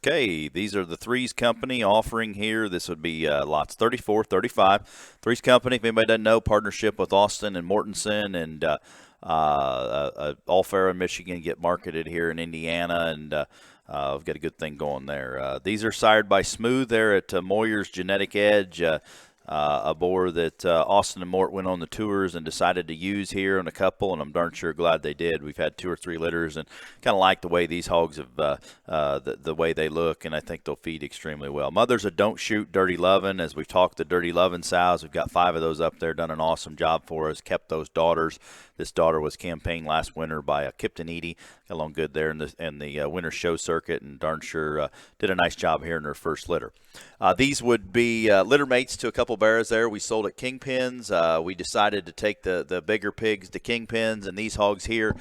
Okay, these are the Threes Company offering here. This would be lots 34, 35. Threes Company, if anybody doesn't know, partnership with Austin and Mortensen and All Fair in Michigan get marketed here in Indiana, and we've got a good thing going there. These are sired by Smooth there at Moyer's Genetic Edge. A boar that Austin and Mort went on the tours and decided to use here in a couple, and I'm darn sure glad they did. We've had 2 or 3 litters and kind of like the way these hogs have, the way they look, and I think they'll feed extremely well. Mother's a Don't Shoot Dirty Lovin'. As we've talked, the Dirty Lovin' sows, we've got 5 of those up there, done an awesome job for us, kept those daughters. This daughter was campaigned last winter by Kipton Edie, got along good there in the winter show circuit, and darn sure did a nice job here in her first litter. These would be litter mates to a couple bears there. We sold at Kingpins. We decided to take the bigger pigs to Kingpins, and these hogs here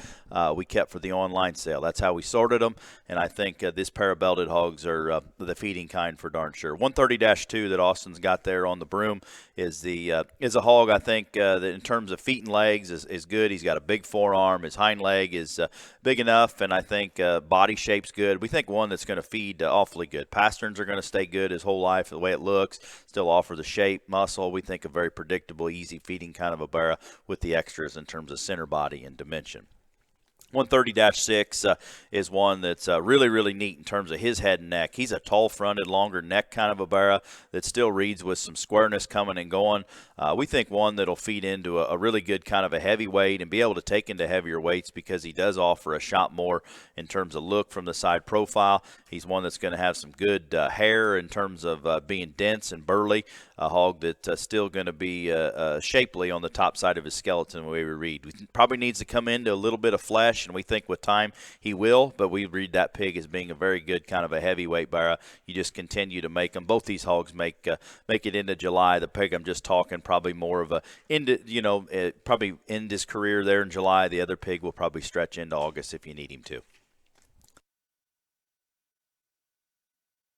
we kept for the online sale. That's how we sorted them, and I think this pair of belted hogs are the feeding kind for darn sure. 130-2 that Austin's got there on the broom is a hog I think that in terms of feet and legs is good. He's got a big forearm. His hind leg is big enough, and I think body shape's good. We think one that's going to feed awfully good. Pasterns are going to stay good his whole life the way it looks, still offer the shape, muscle. We think a very predictable, easy feeding kind of a barra with the extras in terms of center body and dimension. 130-6 is one that's really, really neat in terms of his head and neck. He's a tall-fronted, longer neck kind of a barra that still reads with some squareness coming and going. We think one that'll feed into a really good kind of a heavyweight and be able to take into heavier weights because he does offer a shot more in terms of look from the side profile. He's one that's going to have some good hair in terms of being dense and burly. A hog that's still going to be shapely on the top side of his skeleton the way we read. He probably needs to come into a little bit of flesh, and we think with time he will, but we read that pig as being a very good kind of a heavyweight barra. You just continue to make them. Both these hogs make it into July. The pig I'm just talking probably more of probably end his career there in July. The other pig will probably stretch into August if you need him to.